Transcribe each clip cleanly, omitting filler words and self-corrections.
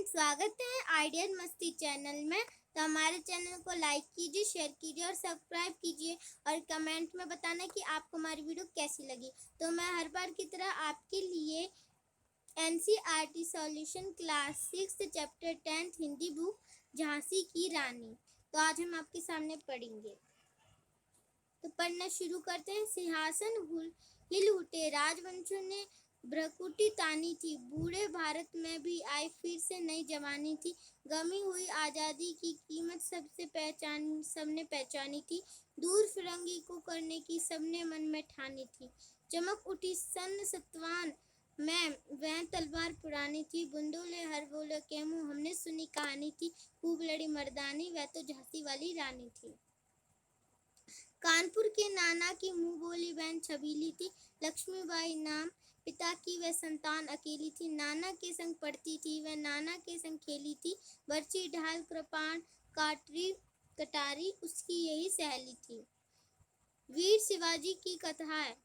Friends, स्वागत है ideal मस्ती चैनल में। तो हमारे चैनल को लाइक कीजिए, शेयर कीजिए और सब्सक्राइब कीजिए और कमेंट में बताना कि आपको हमारी वीडियो कैसी लगी। तो मैं हर बार की तरह आपके लिए NCERT solution class 6 chapter 10 Hindi book Jhansi की रानी, तो आज हम आपके सामने पढ़ेंगे। तो पढ़ना शुरू करते हैं। सिंहासन हिल उठे, राजवंशों ने भ्रकुटी तानी थी, बूढ़े भारत में भी आई फिर से नई जवानी थी। गमी हुई आज़ादी की कीमत सबने पहचानी थी, दूर फिरंगी को करने की सबने मन में ठानी थी। चमक उठी सन 57 में वह तलवार पुरानी थी, बुंदोले हर बोले के मुँह हमने सुनी कहानी थी, खूब लड़ी मर्दानी वह तो झांसी वाली रानी थी। कानपुर के नाना की मुंह बोली बहन छबीली थी, लक्ष्मीबाई नाम पिता की वह संतान अकेली थी। नाना के संग पढ़ती थी वह, नाना के संग खेली थी, बर्छी ढाल कृपाण कटारी उसकी यही सहेली थी। वीर शिवाजी की कथा है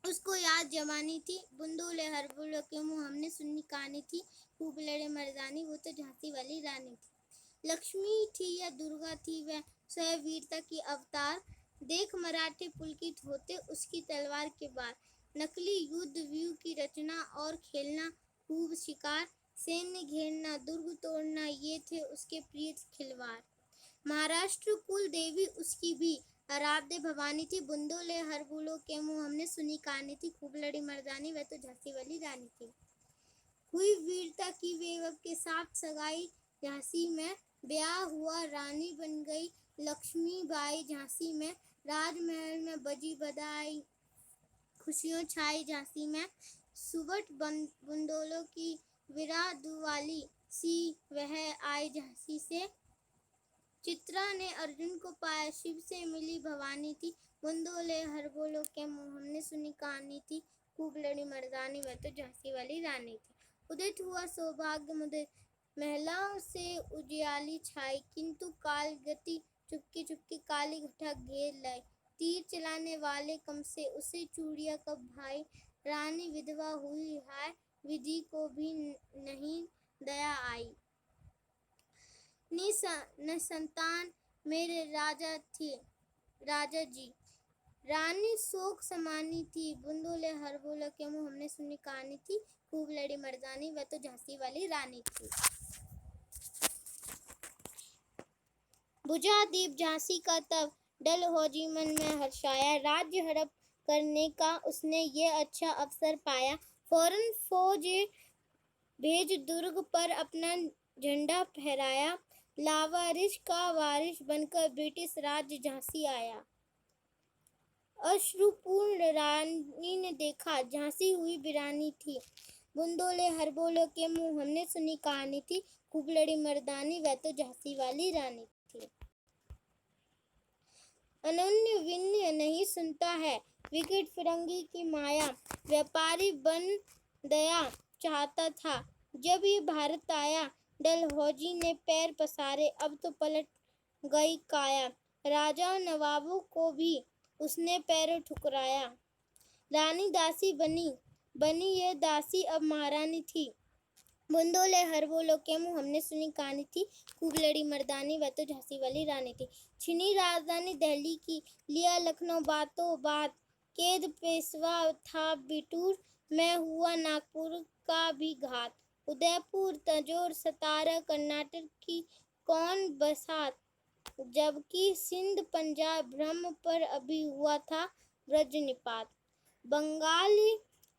उसको याद जवानी थी, बुंदोले हर बोलो के मुँह हमने सुनी कहानी थी, खूब लड़े मर्दानी वो तो झांसी वाली रानी थी। लक्ष्मी थी या दुर्गा थी वह, स्वयं वीरता की अवतार, देख मराठे पुलकित होते उसकी तलवार के बार। नकली युद्ध व्यू की रचना और खेलना खूब शिकार, सैन्य घेरना दुर्ग तोड़ना ये थे उसके प्रिय खिलवाड़। महाराष्ट्र कुल देवी उसकी भी आराध्य भवानी थी, बुंदोले हर बोलो के मुँह हमने सुनी कहानी थी, खूब लड़ी मर्दानी वह तो झांसी वाली रानी थी। हुई वीरता की वेवक के साथ सगाई, झांसी में ब्याह हुआ रानी बन गई लक्ष्मीबाई झांसी में, राजमहल में बजी बधाई खुशियों छाई झांसी में, सुबट बुंदोलों की विरा दुवाली सी वह आई झांसी से। चित्रा ने अर्जुन को पाया शिव से मिली भवानी थी, बुंदोले हर बोलो के मुँह हमने सुनी कहानी थी, खूब लड़ी मर्दानी वह तो झांसी वाली रानी थी। उदित हुआ सौभाग्य मुदित, महिलाओं से उजियाली छाई, किंतु काल गति चुपके चुपके काली घटा घेर लाई। तीर चलाने वाले कम से उसे चूड़िया कब भाई, रानी विधवा हुई है विधि को भी नहीं दया आई। न संतान मेरे राजा जी, रानी शोक समानी थी, बुंदोले हर बोलो के मुँह हमने सुनी कहानी थी, खूब लड़ी मर्दानी वह तो झांसी वाली रानी थी। बुझा दीप झांसी का तब, डलहौजी मन में हर्षाया, राज्य हड़प करने का उसने ये अच्छा अवसर पाया। फौरन फौज भेज दुर्ग पर अपना झंडा फहराया, लावारिश का वारिश बनकर ब्रिटिश राज्य झांसी आया। अश्रुपूर्ण रानी ने देखा झांसी हुई वीरानी थी, बुंदोले हर बोलो के मुँह हमने सुनी कहानी थी, खूब लड़ी मर्दानी वह तो झांसी वाली रानी थी। अनन्य विनय नहीं सुनता है विकट फिरंगी की माया, व्यापारी बन दया चाहता था जब ये भारत आया, डलहौजी ने पैर पसारे अब तो पलट गई काया, राजा नवाबों को भी उसने पैरों ठुकराया। रानी दासी बनी ये दासी अब महारानी थी, बुंदोले हर बोलो के मुँह हमने सुनी कहानी थी, खूब लड़ी मर्दानी वह तो झांसी वाली रानी थी। छिनी राजधानी दिल्ली की, लिया लखनऊ बातों बात, कैद पेशवा था बिटूर में, हुआ नागपुर का भी घात। उदयपुर तंजौर सतारा कर्नाटक की कौन बसात, जबकि सिंध पंजाब ब्रह्म पर अभी हुआ था वज्रनिपात। बंगाल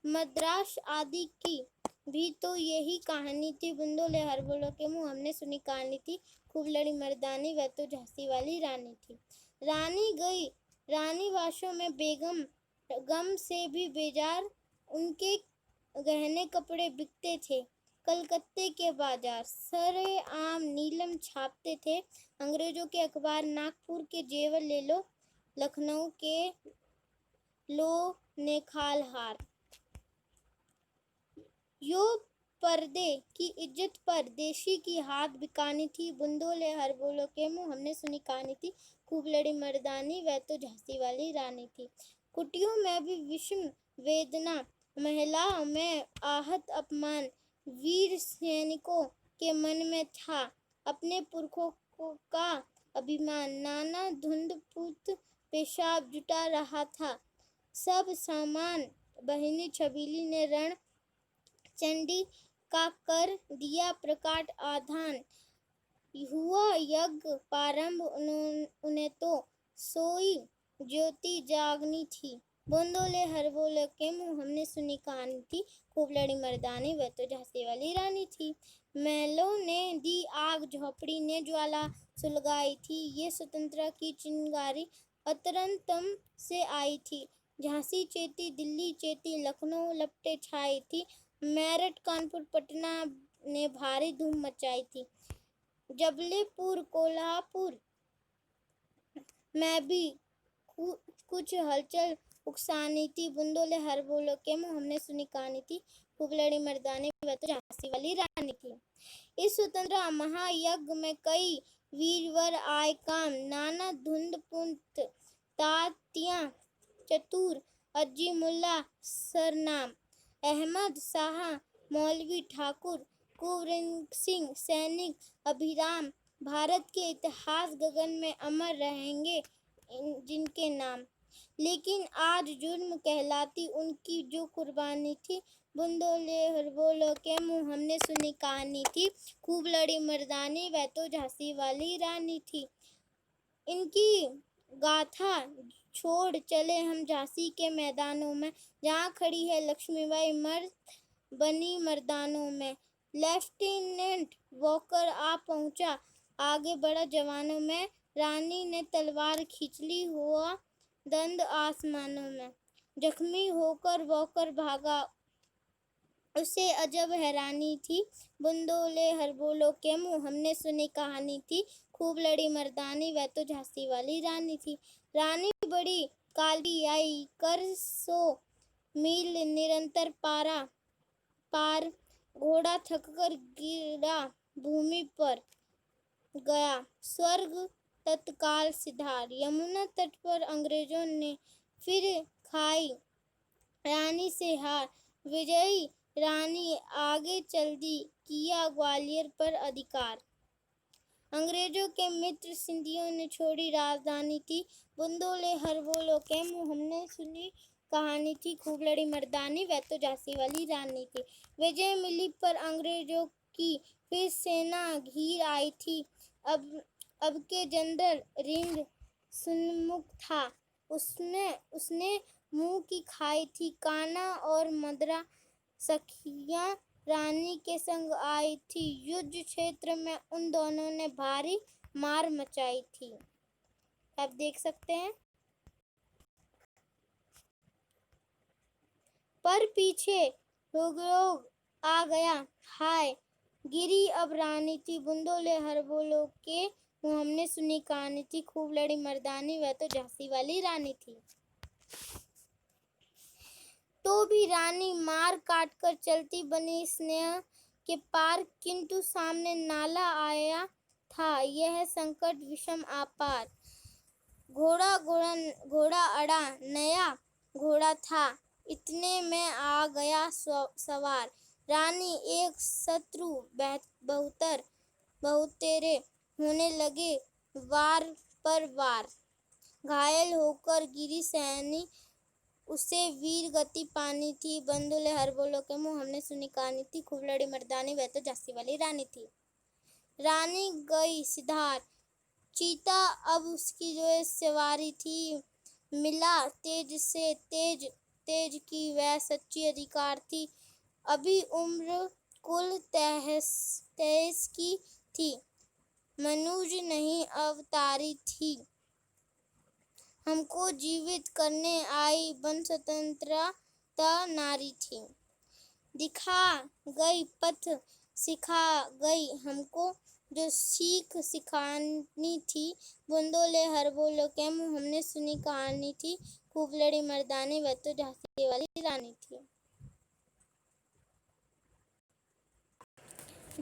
मद्रास आदि की भी तो यही कहानी थी, बुंदोले हर बोलो के मुँह हमने सुनी कहानी थी, खूब लड़ी मर्दानी वह तो झांसी वाली रानी थी। रानी गई रानी वासों में बेगम, गम से भी बेजार उनके गहने कपड़े बिकते थे कलकत्ते के बाजार, सरे आम नीलम छापते थे अंग्रेजों के अखबार, नागपुर के जेवर ले लो लखनऊ के लो नेखाल हार। यो पर्दे की इज्जत पर देशी की हाथ बिकानी थी, बुंदोले हर बोलो के मुँह हमने सुनी कहानी थी, खूब लड़ी मर्दानी वह तो झांसी वाली रानी थी। कुटियों में भी विषम वेदना, महिलाओं में आहत अपमान, वीर सैनिकों के मन में था अपने पुरखों का अभिमान। नाना धुंधपुत पेशाब जुटा रहा था। सब सामान बहिनी छबीली ने रण चंडी का कर दिया प्रकाट आधान। हुआ यज्ञ प्रारंभ, उन्हें तो सोई ज्योति जागनी थी। बोंदोले हर बोले के मुँह हमने सुनी कहानी थी, खूब लड़ी मर्दानी वह तो झांसी वाली रानी थी। महलों ने दी आग, झोपड़ी ने ज्वाला सुलगाई थी। ये स्वतंत्रता की चिंगारी अतरंतम से आई थी। झांसी चेती, दिल्ली चेती, लखनऊ लपटे छाई थी। मेरठ, कानपुर, पटना ने भारी धूम मचाई थी। जबलपुर, कोल्हापुर में भी कुछ हलचल उकसानी थी। बुंदोले हर बोलो के मुँह हमने सुनी कहानी थी, खूब लड़ी मर्दानी वह तो झांसी वाली रानी थी। इस स्वतंत्रता महायज्ञ में कई वीरवर आए काम। नाना धुंधपुत, तात्या चतुर, अज्जी मुल्ला सरनाम, अहमद शाह, मौलवी ठाकुर, कुंवर सिंह, सैनिक अभिराम। भारत के इतिहास गगन में अमर रहेंगे जिनके नाम। लेकिन आज जुर्म कहलाती उनकी जो कुर्बानी थी। बुंदोले हर बोलो के मुँह हमने सुनी कहानी थी, खूब लड़ी मर्दानी वह तो झांसी वाली रानी थी। इनकी गाथा छोड़ चले हम झांसी के मैदानों में, जहाँ खड़ी है लक्ष्मीबाई मर्द बनी मर्दानों में। लेफ्टिनेंट वॉकर आ पहुंचा, आगे बढ़ा जवानों में। रानी ने तलवार खींच ली, हुआ दंड आसमानों में। जख्मी होकर वॉकर भागा, उसे अजब हैरानी थी। बुंदोले हर बोलो के मुँह हमने सुनी कहानी थी, खूब लड़ी मर्दानी वह तो झांसी वाली रानी थी। रानी बड़ी काली आई कर 100 मील निरंतर पार। घोड़ा थककर गिरा भूमि पर गया, स्वर्ग तत्काल सिधार। यमुना तट पर अंग्रेजों ने फिर खाई रानी से हार। विजयी रानी आगे चल दी, किया ग्वालियर पर अधिकार। अंग्रेजों के मित्र सिंधियों ने छोड़ी राजधानी थी। बुंदोले हर बोलो के मुँह हमने सुनी कहानी थी, खूब लड़ी मर्दानी वह तो झांसी वाली रानी थी। विजय मिली पर अंग्रेजों की फिर सेना घिर आई थी। अब के जनरल रिंग सुन्मुख था। उसने मुंह की खाई थी। कान्हा और मदरा सखियां रानी के संग आई थी। युद्ध क्षेत्र में उन दोनों ने भारी मार मचाई थी। आप देख सकते हैं। पर पीछे रोग आ गया, हाय गिरी अब रानी थी। बुंदोले हर बोलो के मुँह हमने सुनी कहानी थी, खूब लड़ी मर्दानी वह तो झांसी वाली रानी थी। तो भी रानी मार काट कर चलती बनी स्नेह के पार, किंतु सामने नाला आया था यह संकट विषम अपार। घोड़ा अड़ा, नया घोड़ा था, इतने में आ गया सवार। रानी एक शत्रु बहुतेरे होने लगे वार पर वार। घायल होकर गिरी सैनी, उसे वीर गति पानी थी। बंदोले हर बोलो के मुँह हमने सुनी कहानी थी, खूब लड़ी मर्दानी वह तो झांसी वाली रानी थी। रानी गई सिधार, चीता अब उसकी जो सवारी थी। मिला तेज से तेज की वह सच्ची अधिकार थी। अभी उम्र कुल 23 की थी, मनुज नहीं अवतारी थी। हमको जीवित करने आई बन स्वतंत्रता नारी थी। दिखा गई पथ, सिखा गई हमको जो सीख सिखानी थी। बुंदोले हर बोलो के मुँह हमने सुनी कहानी थी, खूब लड़ी मर्दानी वह तो झांसी वाली रानी थी।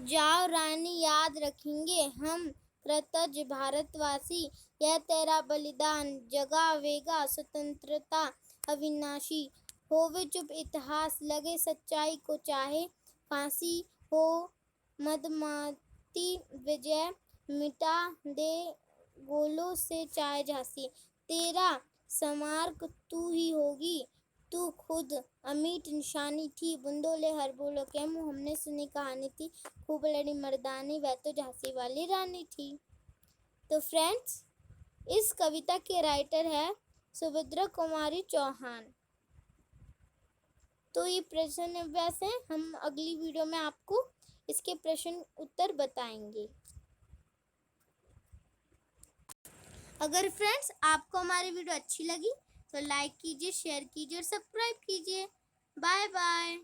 जाओ रानी, याद रखेंगे हम कृतज्ञ भारतवासी। यह तेरा बलिदान जगावेगा स्वतंत्रता अविनाशी। होवे चुप इतिहास, लगे सच्चाई को चाहे फांसी हो मदमाती विजय मिटा दे गोलों से चाय झांसी। तेरा स्मारक तू ही होगी, तू खुद अमिट निशानी थी। बुंदोले हर बोलो के मुँह, हमने सुनी कहानी थी। खूब लड़ी मर्दानी, वह तो झांसी वाली रानी थी। तो फ्रेंड्स, इस कविता के राइटर है सुभद्रा कुमारी चौहान। तो ये प्रश्न अभ्यास है, हम अगली वीडियो में आपको इसके प्रश्न उत्तर बताएंगे। अगर फ्रेंड्स आपको हमारी वीडियो अच्छी लगी तो लाइक कीजिए, शेयर कीजिए और सब्सक्राइब कीजिए। Bye bye.